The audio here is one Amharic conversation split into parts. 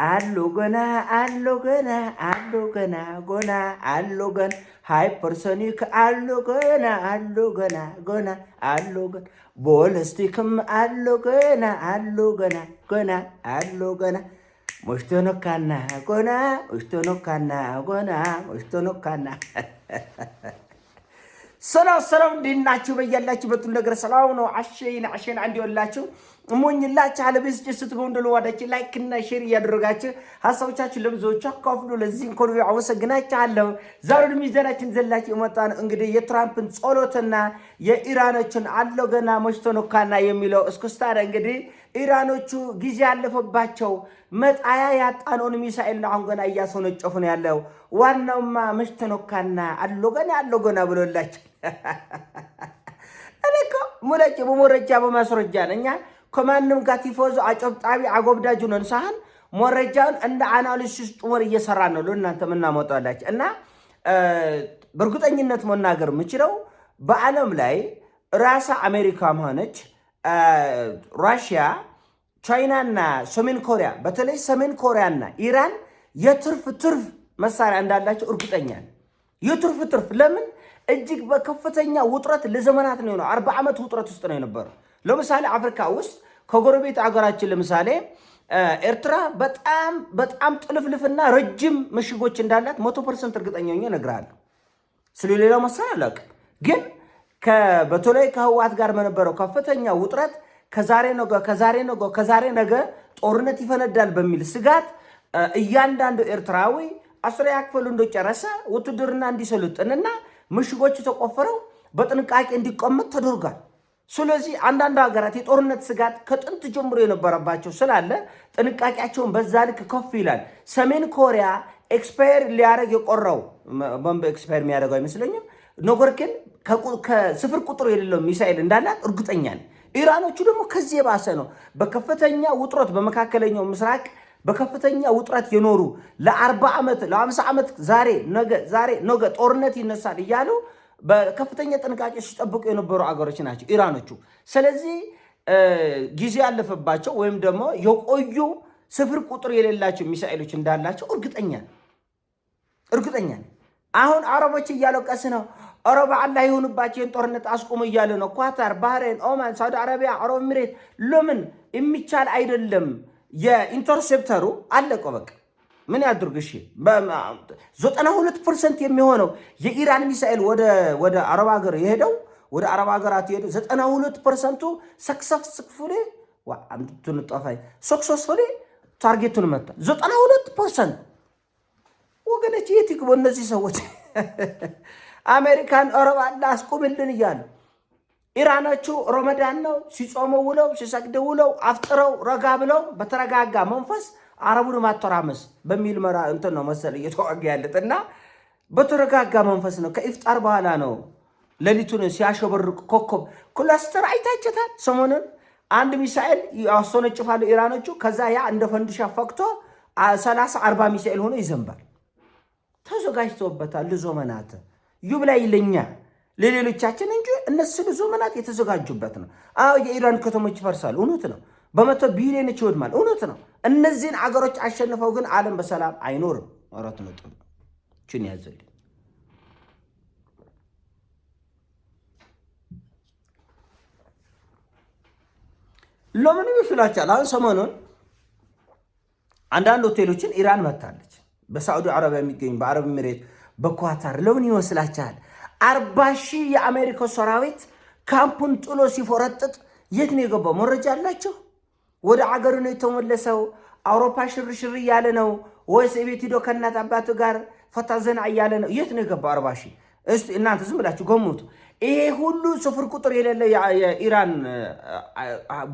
አሎገን ሃይፐርሶኒክ አሎገን ቦለስቲክም አሎገና ሙሽቶኖካና ሰላም እንዲናችሁ በያላችሁበት ነገር ሰላም ነው። አሸን አንድ ይወላችሁ እሞኝላችሁ አለብስ ጭስት ጎንደሎ ወዳች ላይክ እና ሼር ያደረጋችሁ ሐሳቦቻችሁ ለብዙዎች አካፍሉ። ለዚህ እንኳን አመሰግናችኋለሁ። ዛሬ ሚዛናችን ዘላችሁ መጣን። እንግዲህ የትራምፕን ጸሎትና የኢራኖችን አሎገና መሽቶኖካና የሚለው እስኩስታ እንግዲህ ኢራኖቹ ጊዜ ያለፈባቸው መጣያ ያጣነውን ሚሳኤል አሁን ገና እያስወነጨፉ ነው ያለው። ዋናውማ መሽቶኖካና አሎገና ብሎላችሁ እኔኮ ሙለጭ በመረጃ በማስረጃ ነኛ ከማንም ጋር ቲፎዞ አጨብጣቢ አጎብዳጁ ነን ሳህን መረጃውን እንደ አናሊሲስ ጡመር እየሰራ ነው ለእናንተ ምናመጣላችሁ እና በእርግጠኝነት መናገር የምችለው በዓለም ላይ ራሳ አሜሪካም ሆነች ራሽያ፣ ቻይናና ሰሜን ኮሪያ በተለይ ሰሜን ኮሪያና ኢራን የትርፍ መሳሪያ እንዳላቸው እርግጠኛ ነኝ። የትርፍ ለምን እጅግ በከፍተኛ ውጥረት ለዘመናት ነው 40 ዓመት ውጥረት ውስጥ ነው የነበረው። ለምሳሌ አፍሪካ ውስጥ ከጎረቤት አገራችን ለምሳሌ ኤርትራ በጣም ጥልፍልፍና ረጅም ምሽጎች እንዳላት 100% እርግጠኛ ነኝ እነግራለሁ። ስለሌላው መሳሪያ አላውቅም፣ ግን በተለይ ከህወሓት ጋር በነበረው ከፍተኛ ውጥረት ከዛሬ ነገ ጦርነት ይፈነዳል በሚል ስጋት እያንዳንዱ ኤርትራዊ 10ኛ ክፍል እንደጨረሰ ውትድርና እንዲሰለጥንና ምሽጎች ተቆፈረው በጥንቃቄ እንዲቀመጥ ተደርጓል። ስለዚህ አንዳንድ ሀገራት የጦርነት ስጋት ከጥንት ጀምሮ የነበረባቸው ስላለ ጥንቃቄያቸውን በዛ ልክ ከፍ ይላል። ሰሜን ኮሪያ ኤክስፓየር ሊያደርግ የቆረው ቦምብ ኤክስፓየር የሚያደርገው አይመስለኝም። ነገር ግን ከስፍር ቁጥር የሌለው ሚሳኤል እንዳላት እርግጠኛ ነኝ። ኢራኖቹ ደግሞ ከዚህ የባሰ ነው። በከፍተኛ ውጥረት በመካከለኛው ምስራቅ በከፍተኛ ውጥረት የኖሩ ለ40 ዓመት ለ50 ዓመት ዛሬ ነገ ጦርነት ይነሳል እያሉ በከፍተኛ ጥንቃቄ ሲጠብቁ የነበሩ አገሮች ናቸው ኢራኖቹ። ስለዚህ ጊዜ ያለፈባቸው ወይም ደግሞ የቆዩ ስፍር ቁጥር የሌላቸው ሚሳኤሎች እንዳላቸው እርግጠኛ ነኝ። አሁን አረቦች እያለቀስ ነው። አረብ አላህ ይሁንባቸውን ጦርነት አስቆሙ እያለ ነው። ኳታር፣ ባህሬን፣ ኦማን፣ ሳውዲ አረቢያ፣ አረብ ኤሚሬት ለምን የሚቻል አይደለም። የኢንተርሴፕተሩ አለቀ በቃ ምን ያድርግ? እሺ 92% የሚሆነው የኢራን ሚሳኤል ወደ አረብ ሀገር የሄደው ወደ አረብ ሀገራት የሄደው 92% ሰክሰስፉሊ አንቱን ጣፋይ ሰክሰስፉሊ ታርጌቱን መታ 92% ወገነች የትክ በእነዚህ ሰዎች አሜሪካን አረብ አላህ አስቆምልን እያሉ ኢራኖቹ ረመዳን ነው ሲጾሙ ውለው ሲሰግዱ ውለው አፍጥረው ረጋ ብለው በተረጋጋ መንፈስ አረቡን ማተራመስ በሚል መራ እንትን ነው መሰል እየተዋጋ ያለጥና በተረጋጋ መንፈስ ነው። ከኢፍጣር በኋላ ነው ሌሊቱን ሲያሸበርቅ ኮከብ ክላስተር አይታችታል። ሰሞኑን አንድ ሚሳኤል ያስወነጭፋሉ ኢራኖቹ። ከዛ ያ እንደ ፈንድሻ ፈክቶ 30-40 ሚሳኤል ሆኖ ይዘንባል። ተዘጋጅተውበታል ለዘመናት ይብላ ይለኛ ለሌሎቻችን እንጂ እነሱ ለዘመናት የተዘጋጁበት ነው። የኢራን ከተሞች ይፈርሳሉ፣ እውነት ነው። በመቶ ቢሊዮኖች ይወድማል፣ እውነት ነው። እነዚህን አገሮች አሸንፈው ግን ዓለም በሰላም አይኖርም። አራት ነጥብ ችን ያዘልኝ ለምን ይመስላችኋል? አሁን ሰሞኑን አንዳንድ ሆቴሎችን ኢራን መታለች። በሳዑዲ አረቢያ የሚገኙ በአረብ ኤሚሬት፣ በኳታር ለምን ይመስላችኋል? 40,000 የአሜሪካ ሰራዊት ካምፑን ጥሎ ሲፎረጥጥ የት ነው የገባው? መረጃ አላቸው? ወደ አገሩ ነው የተመለሰው? አውሮፓ ሽርሽር እያለ ነው ወይስ ቤት ሄዶ ከእናት አባቱ ጋር ፈታ ዘና እያለ ነው? የት ነው የገባው 40,000? እስቲ እናንተ ዝም ብላችሁ ገምቱ። ይሄ ሁሉ ስፍር ቁጥር የሌለ የኢራን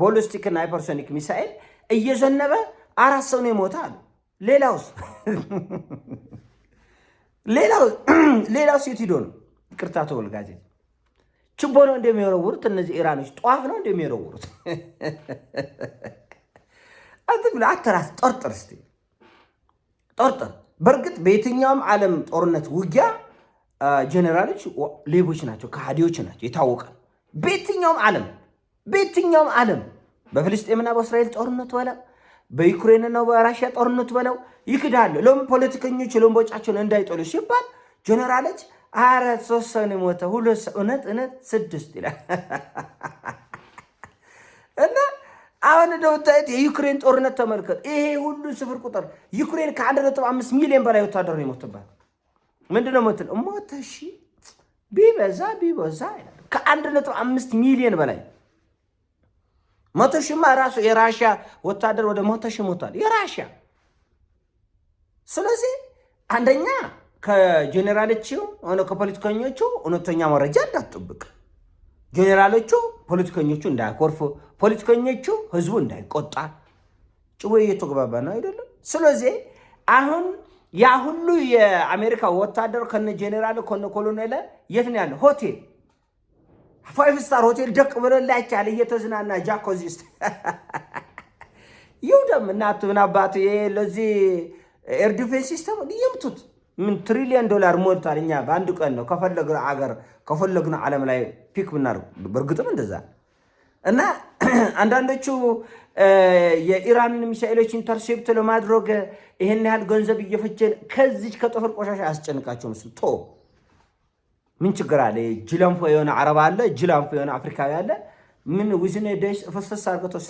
ቦሊስቲክ እና ሃይፐርሶኒክ ሚሳኤል እየዘነበ 4 ሰው ነው የሞተ አሉ። ሌላው ሴት ሂዶ ነው ይቅርታ ተወልጋዜ ችቦ ነው እንደሚወረውሩት እነዚህ ኢራኖች ጧፍ ነው እንደሚወረውሩት። አትብላ አትራስ ጠርጥር። በእርግጥ በየትኛውም ዓለም ጦርነት ውጊያ ጀነራሎች ሌቦች ናቸው፣ ከሃዲዎች ናቸው፣ የታወቀ። በየትኛውም ዓለም በፍልስጤምና በእስራኤል ጦርነት ወላ በዩክሬን ነው በራሽያ ጦርነት በለው ይክዳሉ። ለምን ፖለቲከኞች ለምቦጫቸውን እንዳይጠሉ ሲባል ጀነራሎች 3 ሰው ነው ሞተ 2 ሰው እውነት 6 ይላል እና አሁን ደውታይት የዩክሬን ጦርነት ተመልከት። ይሄ ሁሉ ስፍር ቁጥር ዩክሬን ከ1.5 ሚሊዮን በላይ ወታደር ነው የሞተባት። ምንድነው ሞተ? እሺ ቢበዛ ይላል ከ1.5 ሚሊዮን በላይ 100 ሺህማ ራሱ የራሽያ ወታደር ወደ 100 ሺህ ሞቷል የራሽያ። ስለዚህ አንደኛ ከጄኔራሎቹ ሆነ ከፖለቲከኞቹ እውነተኛ መረጃ እንዳትጠብቅ፣ ጄኔራሎቹ ፖለቲከኞቹ እንዳያኮርፉ፣ ፖለቲከኞቹ ህዝቡ እንዳይቆጣ ጭዌ እየተግባባ ነው አይደለም። ስለዚህ አሁን ያ ሁሉ የአሜሪካ ወታደር ከነ ጄኔራል ከነ ኮሎኔል የት ነው ያለው? ሆቴል 5 ስታር ሆቴል ደቅ ብሎላችኋል እየተዝናና ጃኮዚስት ይውደም እናቱ ምን አባቱ ለዚህ ኤር ዲፌንስ ሲስተም ይምቱት። ምን ትሪሊየን ዶላር ሞልቷል። እኛ በአንድ ቀን ነው ከፈለግነው አገር ከፈለግነው ዓለም ላይ ፒክ ብናደርግ በእርግጥም እንደዛ እና አንዳንዶቹ የኢራን ሚሳኤሎች ኢንተርሴፕት ለማድረግ ይሄን ያህል ገንዘብ እየፈጀን ከዚች ከጥፍር ቆሻሻ ያስጨንቃቸው መስል ምን ችግር አለ? ጅላንፎ የሆነ አረብ አለ፣ ጅላንፎ የሆነ አፍሪካዊ አለ። ምን ዊዝን ደስ ፈሰስ አርገቶስ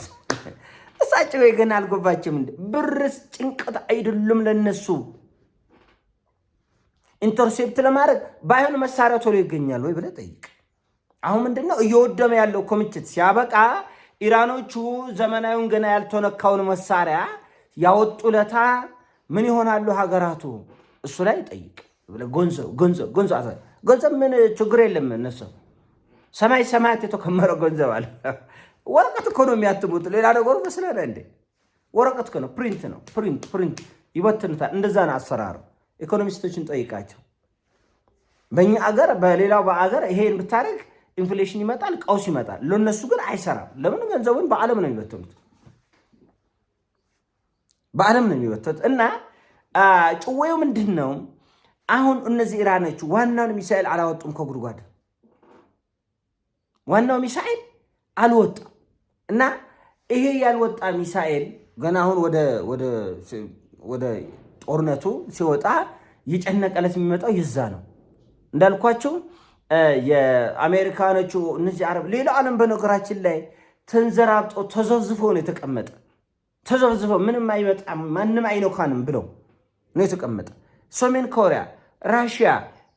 እሳቸው ይገና አልገባችም። ብርስ ጭንቀት አይደለም ለነሱ ኢንተርሴፕት ለማድረግ ባይሆን መሳሪያ ቶሎ ይገኛል ወይ ብለህ ጠይቅ። አሁን ምንድነው እየወደመ ያለው ኮሚቴት ሲያበቃ ኢራኖቹ ዘመናዊውን ገና ያልተነካውን መሳሪያ ያወጡለታ ምን ይሆናሉ ሀገራቱ? እሱ ላይ ጠይቅ። ገንዘብ ምን ችግር የለም። እነሱ ሰማያት የተከመረ ገንዘብ አለ። ወረቀት እኮ ነው የሚያትሙት። ሌላ ነገሩ መስለህ እንዴ? ወረቀት እኮ ነው፣ ፕሪንት ነው። ፕሪንት ይበትኑታል። እንደዛ ነው አሰራሩ። ኢኮኖሚስቶችን ጠይቃቸው። በእኛ አገር በሌላው በአገር ይሄን ብታደርግ ኢንፍሌሽን ይመጣል፣ ቀውስ ይመጣል። ለነሱ ግን አይሰራም። ለምን? ገንዘቡን በዓለም ነው የሚበትኑት፣ በዓለም ነው የሚበትኑት። እና ጭዌው ምንድን ነው? አሁን እነዚህ ኢራኖች ዋናውን ሚሳኤል አላወጡም ከጉድጓድ። ዋናው ሚሳኤል አልወጣም። እና ይሄ ያልወጣ ሚሳኤል ገና አሁን ወደ ጦርነቱ ሲወጣ የጨነቀለት የሚመጣው ይዛ ነው እንዳልኳቸው የአሜሪካኖቹ እነዚህ አረብ ሌላው ዓለም በነገራችን ላይ ተንዘራብጦ ተዘብዝፎ ነው የተቀመጠ። ተዘብዝፎ ምንም አይመጣም ማንም አይነካንም ብለው ነው የተቀመጠ። ሰሜን ኮሪያ፣ ራሽያ፣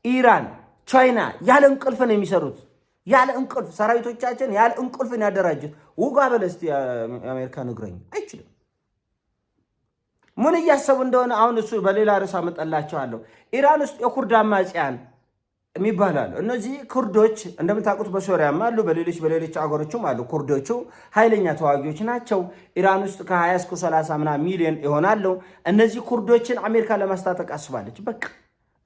ኢራን፣ ቻይና ያለ እንቅልፍ ነው የሚሰሩት። ያለ እንቅልፍ ሰራዊቶቻችን ያለ እንቅልፍ ነው ያደራጁት። ውጋ በለስቲ የአሜሪካ ንግረኝ አይችልም። ምን እያሰቡ እንደሆነ አሁን እሱ በሌላ ርዕስ አመጣላቸዋለሁ። ኢራን ውስጥ የኩርድ አማጽያን የሚባላሉ። እነዚህ ኩርዶች እንደምታውቁት በሶሪያም አሉ፣ በሌሎች አገሮችም አሉ። ኩርዶቹ ኃይለኛ ተዋጊዎች ናቸው። ኢራን ውስጥ ከ20 እስከ 30 ምናምን ሚሊዮን ይሆናሉ። እነዚህ ኩርዶችን አሜሪካ ለማስታጠቅ አስባለች። በቃ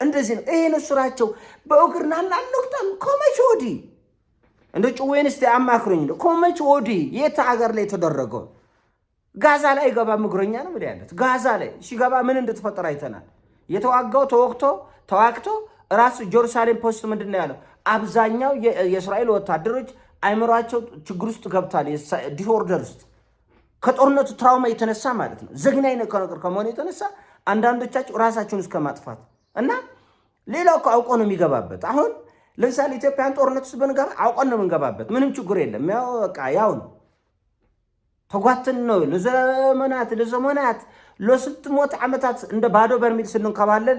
እንደዚህ ነው። ይሄን ስራቸው በእግርና እናንቅጠም። ከመቼ ወዲህ እንደ ጭዌን እስቲ አማክሩኝ። ከመቼ ወዲህ የት ሀገር ላይ ተደረገው? ጋዛ ላይ ገባ እግረኛ ነው ብለ ያለት ጋዛ ላይ ሲገባ ምን እንደተፈጠረ አይተናል። የተዋጋው ተዋክቶ ራሱ ጀሩሳሌም ፖስት ምንድነው ያለው? አብዛኛው የእስራኤል ወታደሮች አይምሯቸው ችግር ውስጥ ገብቷል። ዲስኦርደር ውስጥ ከጦርነቱ ትራውማ የተነሳ ማለት ነው። ዘግናኝ ነገር ከመሆኑ የተነሳ አንዳንዶቻቸው ራሳቸውን እስከ ማጥፋት እና ሌላው እኮ አውቆ ነው የሚገባበት። አሁን ለምሳሌ ኢትዮጵያን ጦርነት ውስጥ ብንገባ አውቆን ነው የምንገባበት። ምንም ችግር የለም። ያው በቃ ያው ነው ተጓትን ነው ለዘመናት ለስንት ሞት ዓመታት እንደ ባዶ በርሚል ስንንከባለል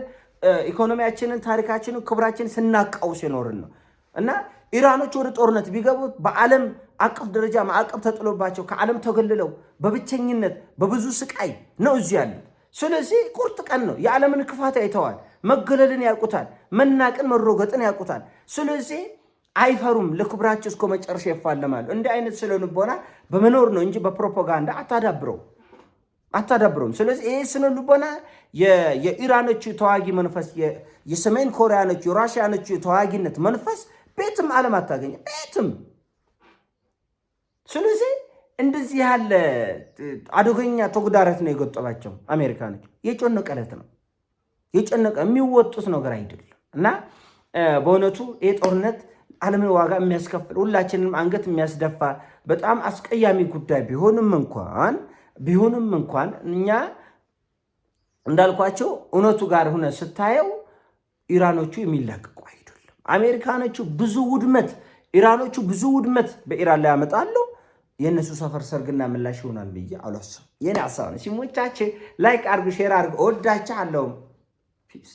ኢኮኖሚያችንን፣ ታሪካችንን፣ ክብራችንን ስናቃውስ የኖርን ነው እና ኢራኖች ወደ ጦርነት ቢገቡት በዓለም አቀፍ ደረጃ ማዕቀብ ተጥሎባቸው ከዓለም ተገልለው በብቸኝነት በብዙ ስቃይ ነው እዚህ ያሉት። ስለዚህ ቁርጥ ቀን ነው። የዓለምን ክፋት አይተዋል። መገለልን ያውቁታል። መናቅን መሮገጥን ያውቁታል። ስለዚህ አይፈሩም። ለክብራቸው እስከ መጨረሻ ይፋለማሉ። እንዲህ አይነት ስለልቦና በመኖር ነው እንጂ በፕሮፓጋንዳ አታዳብረውም። ስለዚህ ይህ ስለልቦና የኢራኖቹ ተዋጊ መንፈስ፣ የሰሜን ኮሪያኖቹ፣ የራሽያኖቹ ተዋጊነት መንፈስ ቤትም ዓለም አታገኘ ቤትም። ስለዚህ እንደዚህ ያለ አደገኛ ተጉዳረት ነው የገጠባቸው አሜሪካኖች። የጨነቀለት ነው የጨነቀ የሚወጡት ነገር አይደለም እና በእውነቱ ይህ ጦርነት ዓለምን ዋጋ የሚያስከፍል ሁላችንም አንገት የሚያስደፋ በጣም አስቀያሚ ጉዳይ ቢሆንም እንኳን ቢሆንም እንኳን እኛ እንዳልኳቸው እውነቱ ጋር ሆነ ስታየው ኢራኖቹ የሚላቀቁ አይደሉም። አሜሪካኖቹ ብዙ ውድመት፣ ኢራኖቹ ብዙ ውድመት በኢራን ላይ ያመጣሉ። የእነሱ ሰፈር ሰርግና ምላሽ ይሆናል ብዬ አላስብም። የኔ ሀሳብ ነው። ሲሞቻቼ ላይክ አርግ፣ ሼር አርግ። እወዳችኋለሁ። ፒስ